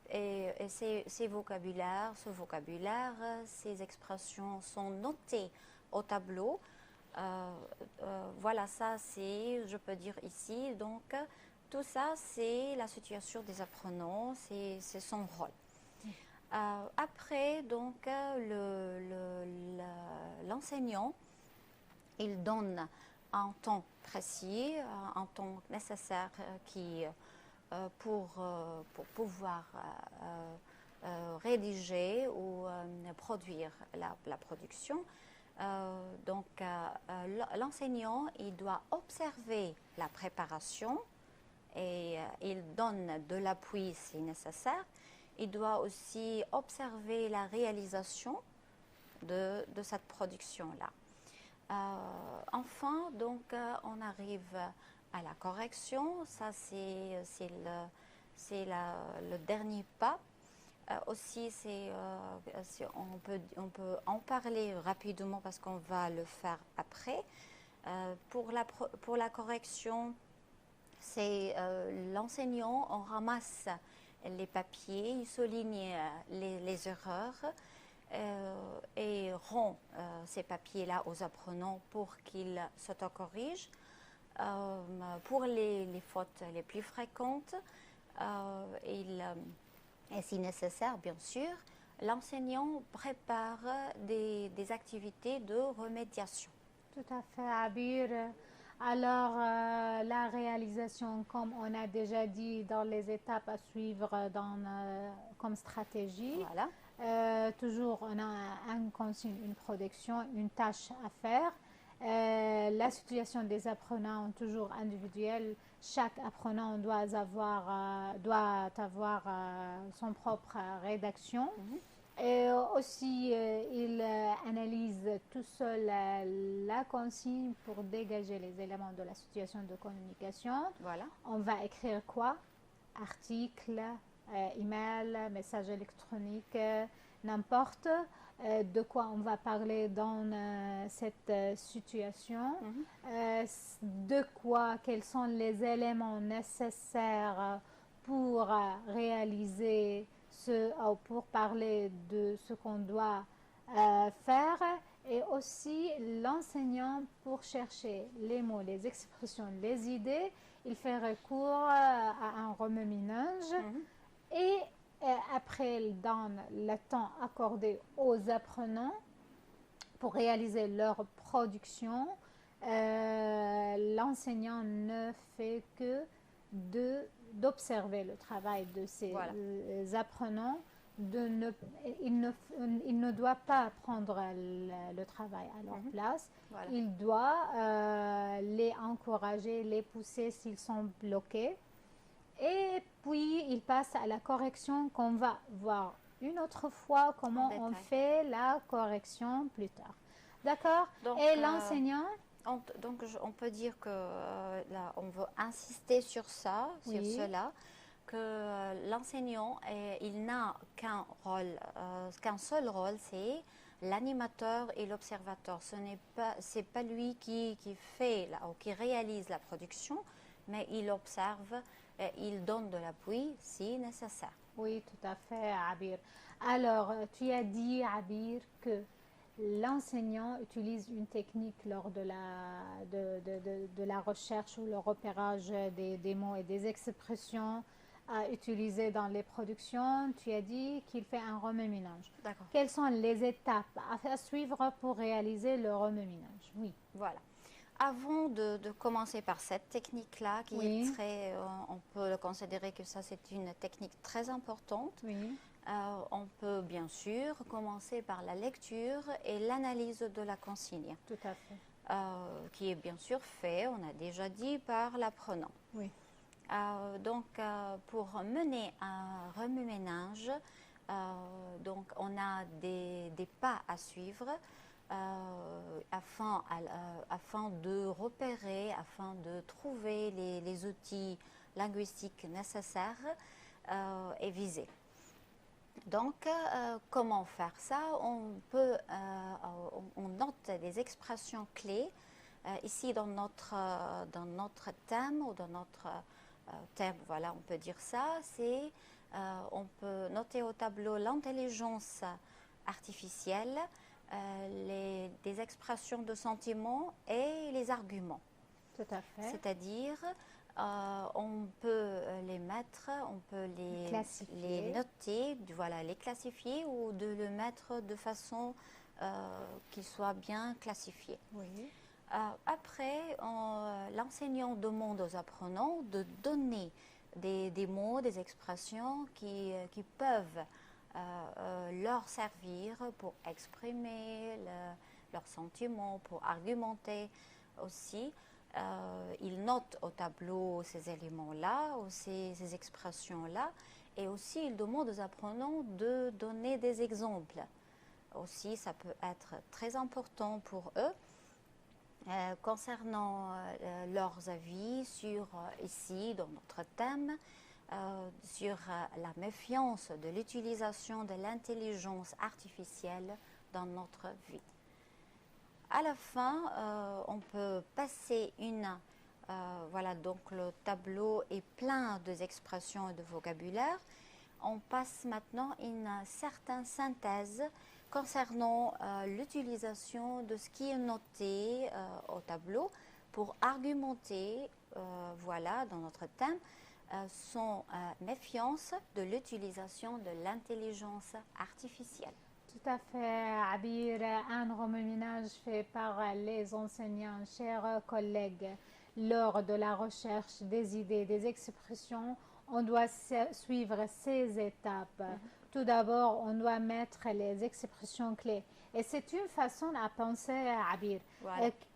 Et ce vocabulaire, ces expressions sont notées au tableau. Voilà, ça c'est, je peux dire ici, donc tout ça c'est la situation des apprenants, c'est son rôle. Après, donc, l'enseignant, il donne un temps précis, un temps nécessaire pour pouvoir rédiger ou produire la production. Donc, l'enseignant, il doit observer la préparation et il donne de l'appui si nécessaire. Il doit aussi observer la réalisation de cette production-là. Enfin, donc, on arrive à la correction. Ça, c'est le dernier pas. Aussi, on peut en parler rapidement parce qu'on va le faire après. Pour la correction, c'est l'enseignant, on ramasse les papiers, il souligne les erreurs et rend ces papiers-là aux apprenants pour qu'ils s'autocorrigent. Pour les fautes les plus fréquentes, et si nécessaire, bien sûr, l'enseignant prépare des activités de remédiation. Tout à fait, Abir. Alors, la réalisation, comme on a déjà dit dans les étapes à suivre comme stratégie, Voilà. toujours on a une consigne, une production, une tâche à faire. La situation des apprenants est toujours individuelle. Chaque apprenant doit avoir son propre rédaction. Et aussi, il analyse tout seul la consigne pour dégager les éléments de la situation de communication. Voilà. On va écrire quoi? Article, email, message électronique, n'importe de quoi on va parler dans cette situation, de quoi, quels sont les éléments nécessaires pour réaliser pour parler de ce qu'on doit faire, et aussi l'enseignant pour chercher les mots, les expressions, les idées. Il fait recours à un remue-ménage et après il donne le temps accordé aux apprenants pour réaliser leur production. L'enseignant ne fait que d'observer le travail de ces apprenants. Il ne doit pas prendre le travail à leur place. Voilà. Il doit les encourager, les pousser s'ils sont bloqués. Et puis, il passe à la correction qu'on va voir une autre fois comment on fait la correction plus tard. D'accord? Et l'enseignant? Donc, on peut dire que là, on veut insister sur ça, sur cela, que l'enseignant, il n'a qu'un rôle, qu'un seul rôle, c'est l'animateur et l'observateur. C'est pas lui qui fait ou qui réalise la production, mais il observe, et il donne de l'appui si nécessaire. Oui, tout à fait, Abir. Alors, tu as dit, Abir, que l'enseignant utilise une technique lors de la recherche ou le repérage des mots et des expressions à utiliser dans les productions. Tu as dit qu'il fait un remue-ménage. D'accord. Quelles sont les étapes à suivre pour réaliser le remue-ménage? Oui. Voilà. Avant de commencer par cette technique-là, qui est très, on peut considérer que ça c'est une technique très importante. Oui. On peut bien sûr commencer par la lecture et l'analyse de la consigne. Tout à fait. Qui est bien sûr fait, on a déjà dit, par l'apprenant. Oui. Donc, pour mener un remue-ménage, donc on a des pas à suivre afin de repérer, afin de trouver les outils linguistiques nécessaires et visés. Donc, comment faire ça? On note des expressions clés. Ici, dans notre thème ou dans notre thème, voilà, on peut dire ça, on peut noter au tableau l'intelligence artificielle, des expressions de sentiments et les arguments. Tout à fait. C'est-à-dire, on peut les mettre, on peut les noter, voilà, les classifier ou de le mettre de façon qu'il soit bien classifié. Oui. Après, l'enseignant demande aux apprenants de donner des mots, des expressions qui peuvent leur servir pour exprimer leurs sentiments, pour argumenter aussi. Il note au tableau ces éléments-là, ou ces expressions-là, et aussi il demande aux apprenants de donner des exemples. Aussi, ça peut être très important pour eux concernant leurs avis sur, ici, dans notre thème, sur la méfiance de l'utilisation de l'intelligence artificielle dans notre vie. À la fin, on peut passer voilà, donc le tableau est plein d'expressions et de vocabulaire. On passe maintenant une certaine synthèse concernant l'utilisation de ce qui est noté au tableau pour argumenter, voilà, dans notre thème, son méfiance de l'utilisation de l'intelligence artificielle. Tout à fait, Abir. Un remue-ménage fait par les enseignants, chers collègues, lors de la recherche des idées, des expressions. On doit suivre ces étapes. Tout d'abord, on doit mettre les expressions clés. Et c'est une façon à penser, Abir,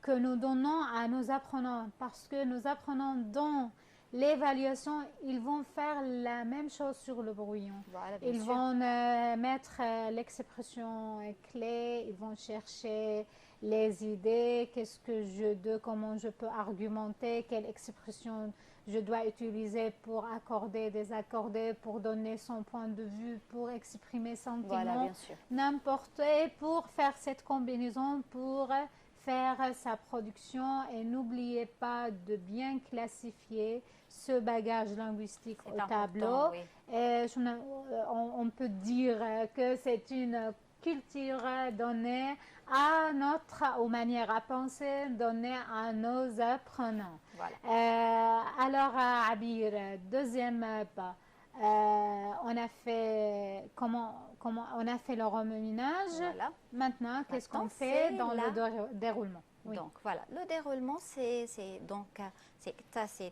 que nous donnons à nos apprenants, parce que nous apprenons dans L'évaluation, ils vont faire la même chose sur le brouillon. Voilà, bien Ils sûr. vont mettre l'expression clé, ils vont chercher les idées, comment je peux argumenter, quelle expression je dois utiliser pour accorder, désaccorder, pour donner son point de vue, pour exprimer Voilà, sentiment, bien sûr. n'importe, et pour faire cette combinaison, pour faire sa production. Et n'oubliez pas de bien classifier ce bagage linguistique C'est au important, tableau. oui. Et on peut dire que c'est une culture donnée aux manières à penser données à nos apprenants. Voilà. Alors, Abir, deuxième pas, on a fait on a fait le remue-ménage. Voilà. Maintenant, qu'est-ce qu'on Maintenant, fait c'est dans la- le déroulement? Oui. Donc voilà, le déroulement, c'est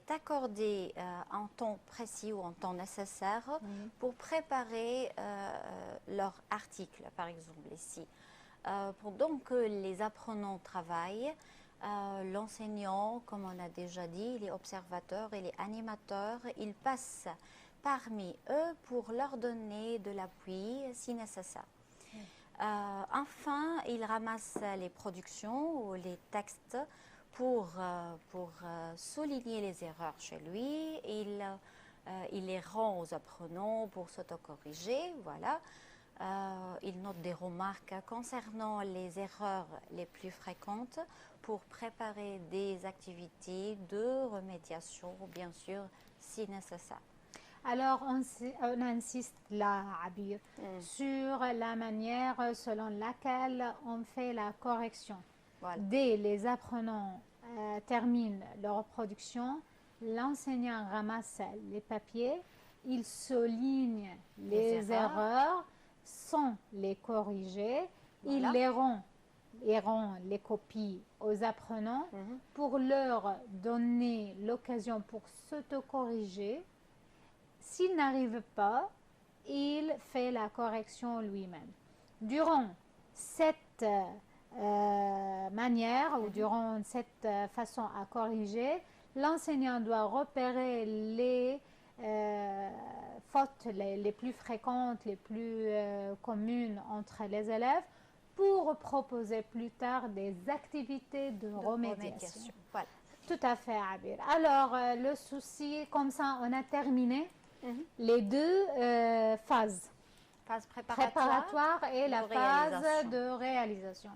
accorder un temps précis ou un temps nécessaire pour préparer leur article, par exemple ici. Donc que les apprenants travaillent, l'enseignant, comme on a déjà dit, les observateurs et les animateurs, ils passent parmi eux pour leur donner de l'appui si nécessaire. Enfin, il ramasse les productions ou les textes pour souligner les erreurs chez lui. Il les rend aux apprenants pour s'autocorriger. Voilà. Il note des remarques concernant les erreurs les plus fréquentes pour préparer des activités de remédiation, bien sûr, si nécessaire. Alors, on insiste là, Abir, sur la manière selon laquelle on fait la correction. Voilà. Dès les apprenants terminent leur production, l'enseignant ramasse les papiers, il souligne les erreurs sans les corriger, Voilà. il rend les copies aux apprenants pour leur donner l'occasion pour s'auto-corriger. S'il n'arrive pas, il fait la correction lui-même. Durant cette manière ou durant cette façon à corriger, l'enseignant doit repérer les fautes les plus fréquentes, les plus communes entre les élèves pour proposer plus tard des activités de remédiation. Voilà. Tout à fait, Abir. Alors, le souci, comme ça, on a terminé les deux phases. Phase préparatoire et la phase de réalisation.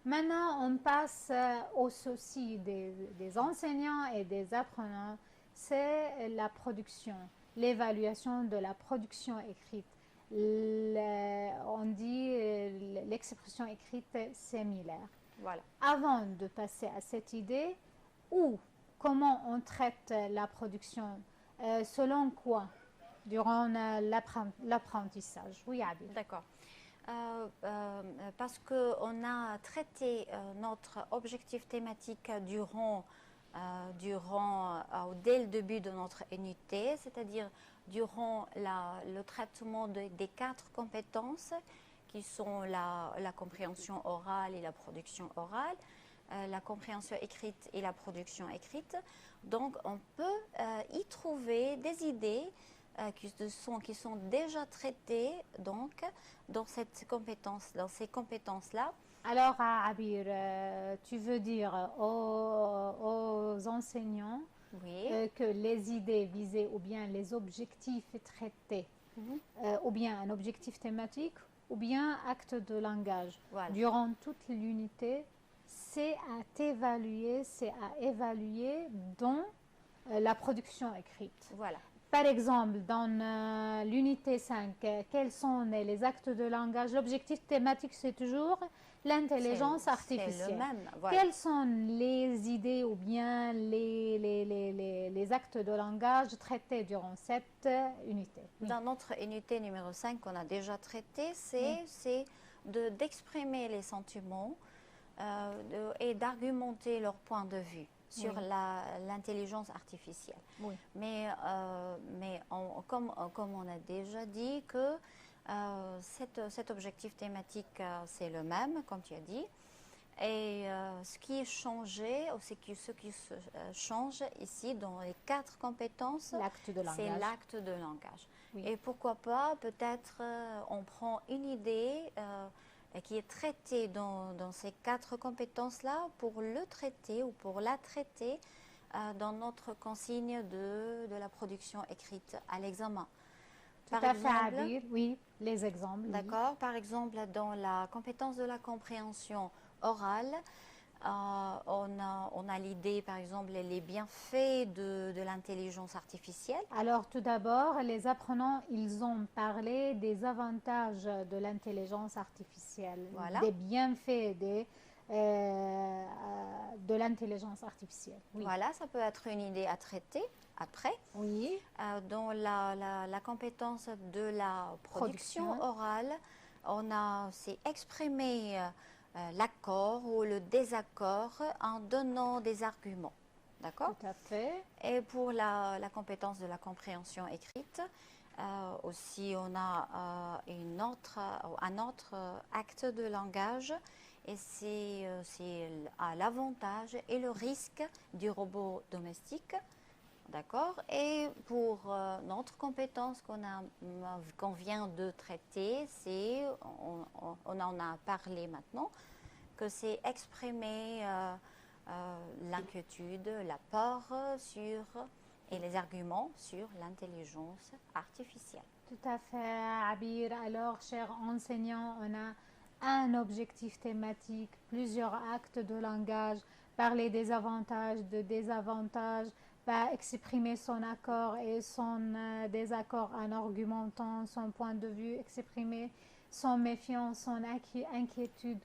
Maintenant, on passe au souci des enseignants et des apprenants. C'est la production, l'évaluation de la production écrite. On dit l'expression écrite similaire. Voilà. Avant de passer à cette idée, comment on traite la production, selon quoi durant l'apprentissage? Oui, Abby. D'accord. Parce qu'on a traité notre objectif thématique dès le début de notre unité, c'est-à-dire durant le traitement des 4 compétences qui sont la compréhension orale et la production orale, la compréhension écrite et la production écrite. Donc, on peut y trouver des idées qui sont déjà traitées donc, dans ces compétences-là. Alors, Abir, tu veux dire aux enseignants que les idées visées ou bien les objectifs traités, ou bien un objectif thématique, ou bien acte de langage, durant toute l'unité, c'est à évaluer dans la production écrite. Voilà. Par exemple, dans l'unité 5, quels sont les actes de langage? L'objectif thématique, c'est toujours l'intelligence artificielle. C'est le même. Voilà. Quelles sont les idées ou bien les actes de langage traités durant cette unité? Dans notre unité numéro 5 qu'on a déjà traité, c'est d'exprimer les sentiments et d'argumenter leur point de vue sur l'intelligence artificielle. Oui. Mais comme on a déjà dit que cet objectif thématique, c'est le même, comme tu as dit. Et ce qui est changé, ou ce qui change ici dans les 4 compétences, L'acte de c'est langage. l'acte de langage. Oui. Et pourquoi pas, peut-être on prend une idée qui est traitée dans ces 4 compétences-là pour le traiter ou pour la traiter dans notre consigne de la production écrite à l'examen. Tout à fait, Abir. Oui, les exemples. Oui. D'accord. Par exemple, dans la compétence de la compréhension orale, on a l'idée, par exemple, les bienfaits de l'intelligence artificielle. Alors, tout d'abord, les apprenants, ils ont parlé des avantages de l'intelligence artificielle, Voilà. des bienfaits de l'intelligence artificielle. Oui. Voilà, ça peut être une idée à traiter après. Oui. Dans la compétence de la production orale, c'est exprimer l'accord ou le désaccord en donnant des arguments. D'accord? Tout à fait. Et pour la compétence de la compréhension écrite, aussi on a un autre acte de langage, et c'est l'avantage et le risque du robot domestique. D'accord. Et pour notre compétence qu'on vient de traiter, on en a parlé maintenant, que c'est exprimer l'inquiétude, la peur et les arguments sur l'intelligence artificielle. Tout à fait, Abir. Alors, chers enseignants, on a un objectif thématique, plusieurs actes de langage, parler des avantages, des désavantages, exprimer son accord et son désaccord en argumentant son point de vue, exprimer son méfiance, son inquiétude.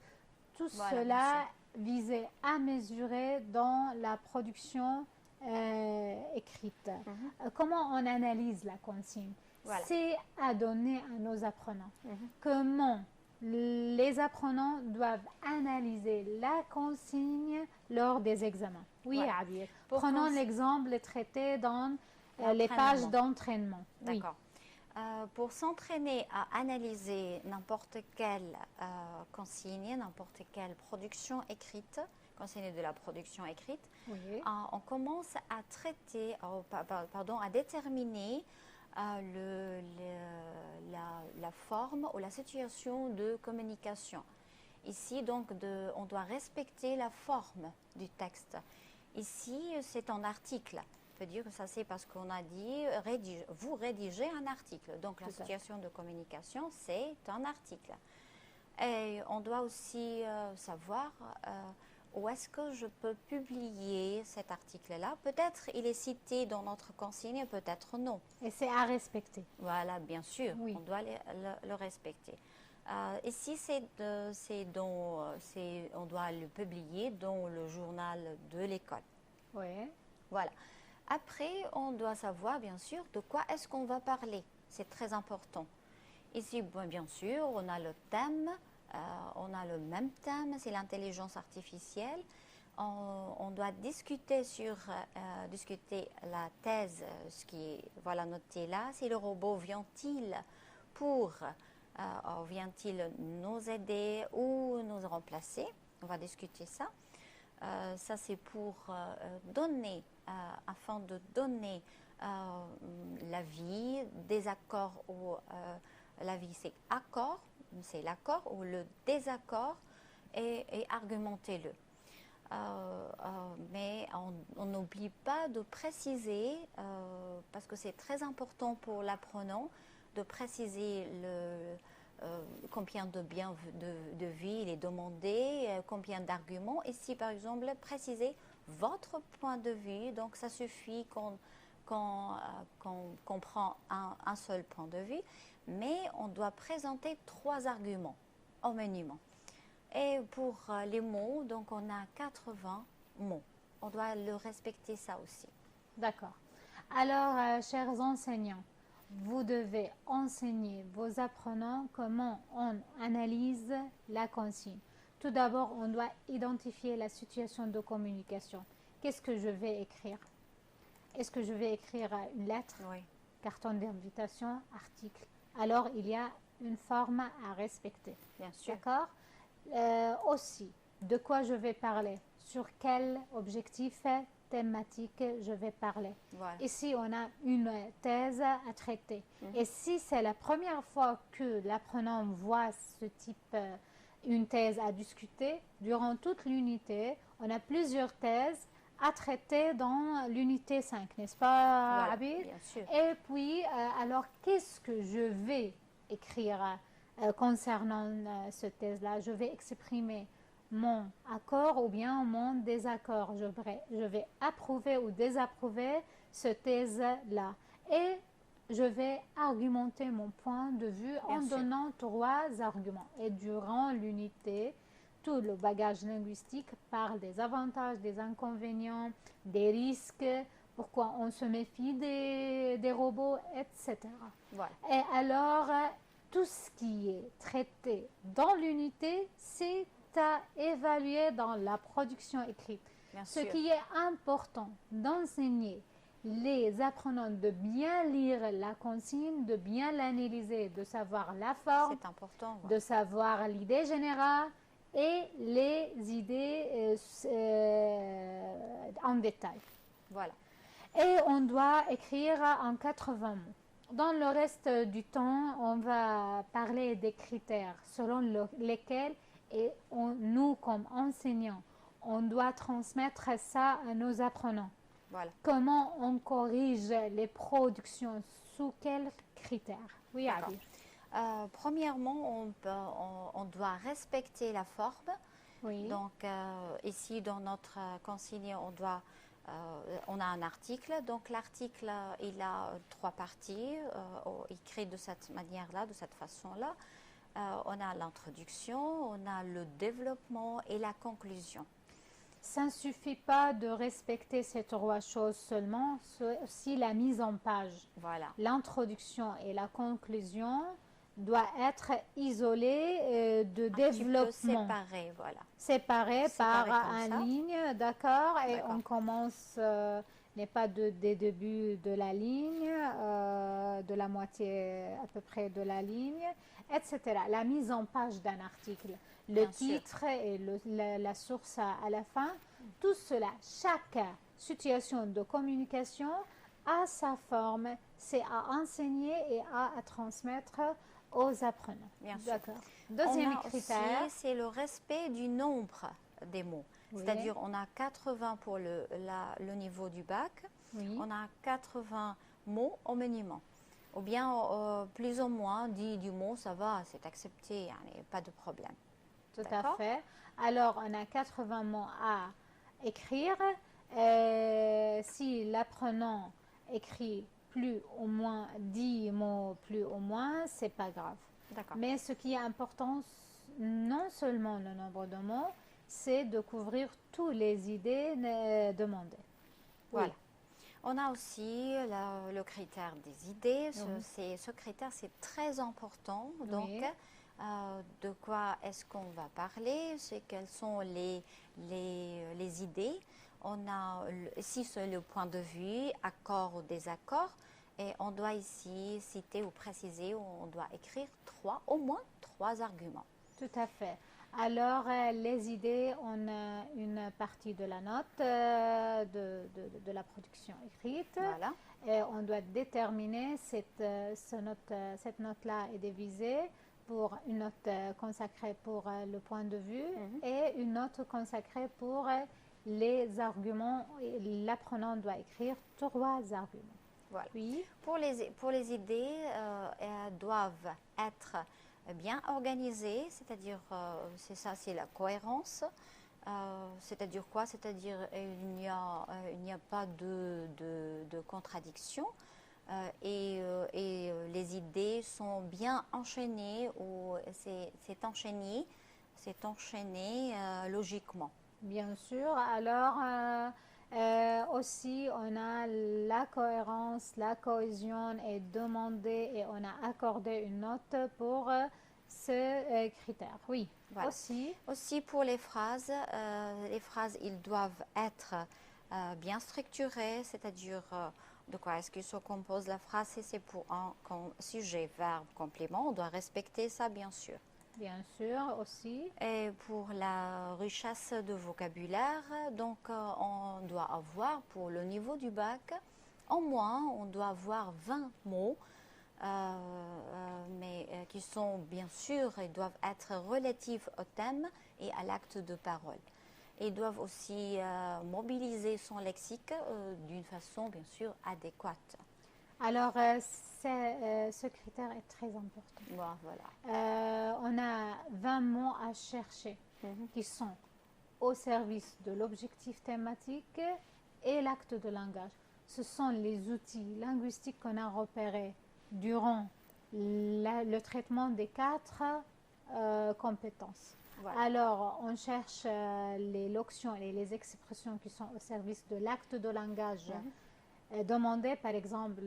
Tout Voilà, cela visait à mesurer dans la production écrite. Comment on analyse la consigne? Voilà. C'est à donner à nos apprenants. Comment les apprenants doivent analyser la consigne lors des examens. Oui, Voilà. Abir. Prenons l'exemple traité dans les pages d'entraînement. D'accord. Pour s'entraîner à analyser n'importe quelle consigne, n'importe quelle production écrite, consigne de la production écrite, Oui. on commence à traiter, à déterminer la forme ou la situation de communication. Ici, donc, on doit respecter la forme du texte. Ici, c'est un article. Ça veut dire que ça, c'est parce qu'on a dit vous rédigez un article. Donc, la situation de communication, c'est un article. Et on doit aussi savoir où est-ce que je peux publier cet article-là. Peut-être il est cité dans notre consigne, peut-être non. Et c'est à respecter. Voilà, bien sûr, on doit le respecter. Ici, on doit le publier dans le journal de l'école. Oui. Voilà. Après, on doit savoir, bien sûr, de quoi est-ce qu'on va parler. C'est très important. Ici, bien sûr, on a le thème. On a le même thème, c'est l'intelligence artificielle. On doit discuter la thèse, ce qui est noté là. Si le robot vient-il nous aider ou nous remplacer? On va discuter ça. Ça, c'est pour afin de donner l'avis, des accords ou l'avis, c'est accord. C'est l'accord ou le désaccord et argumentez-le. Mais on n'oublie pas de préciser, parce que c'est très important pour l'apprenant, de préciser combien de vie il est demandé, combien d'arguments. Ici, par exemple, préciser votre point de vue. Donc, ça suffit qu'on prend un seul point de vue. Mais on doit présenter 3 arguments au minimum. Et pour les mots, donc on a 80 mots. On doit le respecter ça aussi. D'accord. Alors, chers enseignants, vous devez enseigner vos apprenants comment on analyse la consigne. Tout d'abord, on doit identifier la situation de communication. Qu'est-ce que je vais écrire? Est-ce que je vais écrire une lettre, carton d'invitation, article? Alors, il y a une forme à respecter. Bien sûr. D'accord. Aussi, de quoi je vais parler, sur quel objectif thématique je vais parler. Voilà. Ici, on a une thèse à traiter. Et si c'est la première fois que l'apprenant voit ce type, une thèse à discuter, durant toute l'unité, on a plusieurs thèses à traiter dans l'unité 5, n'est-ce pas, Voilà, Abid? bien sûr. Et puis, alors, qu'est-ce que je vais écrire concernant cette thèse-là? Je vais exprimer mon accord ou bien mon désaccord. Je vais approuver ou désapprouver cette thèse-là. Et je vais argumenter mon point de vue en Bien sûr. donnant 3 arguments. Et durant l'unité, tout le bagage linguistique parle des avantages, des inconvénients, des risques, pourquoi on se méfie des robots, etc. Voilà. Et alors, tout ce qui est traité dans l'unité, c'est à évaluer dans la production écrite. Bien Ce sûr. qui est important d'enseigner les apprenants de bien lire la consigne, de bien l'analyser, de savoir la forme, C'est important. Voilà. de savoir l'idée générale et les idées en détail. Voilà. Et on doit écrire en 80 mots. Dans le reste du temps, on va parler des critères selon lesquels nous, comme enseignants, on doit transmettre ça à nos apprenants. Voilà. Comment on corrige les productions, sous quels critères? Oui, D'accord. Abby. Premièrement, on doit respecter la forme. Oui. Donc, ici, dans notre consigne, on a un article. Donc, l'article, il a 3 parties, écrit de cette manière-là, de cette façon-là. On a l'introduction, on a le développement et la conclusion. Ça ne suffit pas de respecter ces 3 choses seulement, c'est aussi la mise en page. Voilà. L'introduction et la conclusion doivent être isolées de Un petit peu développement. séparé, voilà. Séparées Séparé par comme un ça. ligne, d'accord? Et D'accord. on commence, n'est pas des débuts de la ligne, de la moitié à peu près de la ligne, etc. La mise en page d'un article, le Bien sûr. titre et la source à la fin, tout cela, chaque situation de communication a sa forme, c'est à enseigner et à transmettre aux apprenants. Bien sûr. D'accord. Deuxième On a critère. aussi, c'est le respect du nombre des mots. Oui. C'est-à-dire, on a 80 pour le niveau du bac. Oui. On a 80 mots au minimum. Ou bien, plus ou moins, 10 du mot, ça va, c'est accepté, hein, pas de problème. Tout à D'accord. fait. Alors, on a 80 mots à écrire. Si l'apprenant écrit plus ou moins 10 mots, plus ou moins, c'est pas grave. D'accord. Mais ce qui est important, non seulement le nombre de mots, c'est de couvrir toutes les idées demandées. Voilà. On a aussi le critère des idées. Ce critère, c'est très important. Donc, Oui. de quoi est-ce qu'on va parler? Quelles sont les idées? On a ici c'est le point de vue, accord ou désaccord. Et on doit ici citer ou préciser, on doit écrire au moins 3 arguments. Tout à fait. Alors, les idées, on a une partie de la note de la production écrite. Voilà. Et on doit déterminer cette note-là est divisée pour une note consacrée pour le point de vue et une note consacrée pour les arguments. L'apprenant doit écrire 3 arguments. Voilà. Oui. Pour les idées, elles doivent être bien organisées, c'est-à-dire, c'est la cohérence. C'est-à-dire quoi? C'est-à-dire il n'y a pas de contradiction et les idées sont bien enchaînées ou c'est enchaîné logiquement. Bien sûr. Alors, aussi, on a la cohérence, la cohésion est demandée et on a accordé une note pour ce critère. Oui, Voilà. Aussi pour les phrases, ils doivent être bien structurées, c'est-à-dire de quoi est-ce que se compose la phrase, si c'est pour un sujet, verbe, complément, on doit respecter ça bien sûr. bien sûr, aussi. Et pour la richesse de vocabulaire, donc on doit avoir pour le niveau du bac, au moins on doit avoir 20 mots, mais qui sont bien sûr, ils doivent être relatifs au thème et à l'acte de parole. Ils doivent aussi mobiliser son lexique d'une façon bien sûr adéquate. Alors, ce critère est très important. Bon, voilà. On a 20 mots à chercher qui sont au service de l'objectif thématique et l'acte de langage. Ce sont les outils linguistiques qu'on a repérés durant le traitement des 4 compétences. Voilà. Alors, on cherche les locutions et les expressions qui sont au service de l'acte de langage. Demander, par exemple,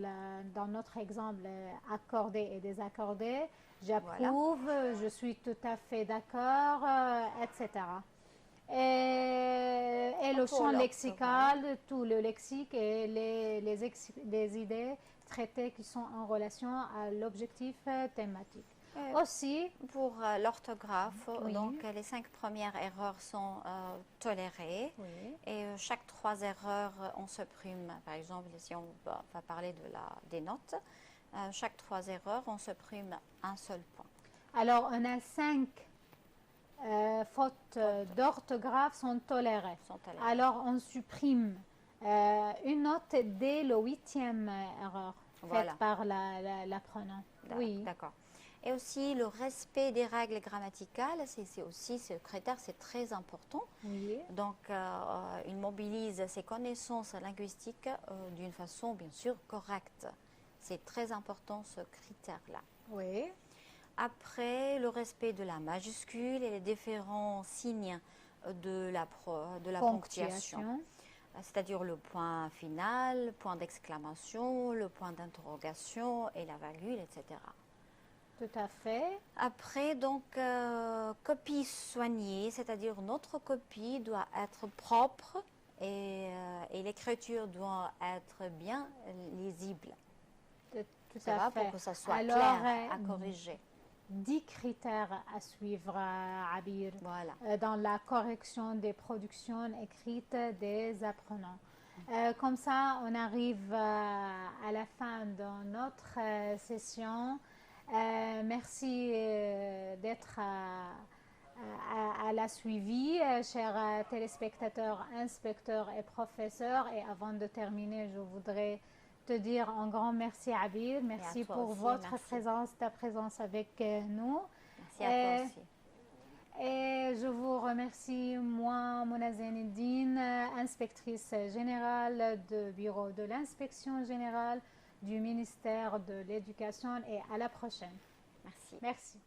dans notre exemple, accordé et désaccordé, j'approuve, Voilà. je suis tout à fait d'accord, etc. Et le champ lexical, tout le lexique et les idées traitées qui sont en relation à l'objectif thématique. Aussi, pour l'orthographe, Oui. donc les 5 premières erreurs sont tolérées oui, et chaque 3 erreurs, on supprime. Par exemple, si on va parler des notes, chaque 3 erreurs, on supprime un seul point. alors on a 5 fautes d'orthographe sont tolérées. Alors on supprime une note dès le 8e erreur Voilà. faite par l'apprenant. Oui. D'accord. Et aussi le respect des règles grammaticales, c'est aussi ce critère, c'est très important. Oui. Donc, il mobilise ses connaissances linguistiques d'une façon bien sûr correcte. C'est très important ce critère-là. Oui. Après, le respect de la majuscule et les différents signes de la ponctuation. C'est-à-dire le point final, point d'exclamation, le point d'interrogation et la virgule, etc. Tout à fait. Après, donc, copie soignée, c'est-à-dire notre copie doit être propre et l'écriture doit être bien lisible. Tout Ça à va fait. pour que ça soit Alors, clair à corriger. 10 critères à suivre, Abir, Voilà. dans la correction des productions écrites des apprenants. Comme ça, on arrive à la fin de notre session. Merci d'être à la suivi, chers téléspectateurs, inspecteurs et professeurs. Et avant de terminer, je voudrais te dire un grand merci, Abir. Merci pour aussi, votre merci. présence, ta présence avec nous. Merci à toi aussi. Et je vous remercie, moi, Mona Zaineddine, inspectrice générale du bureau de l'inspection générale du ministère de l'Éducation, et à la prochaine. Merci. Merci.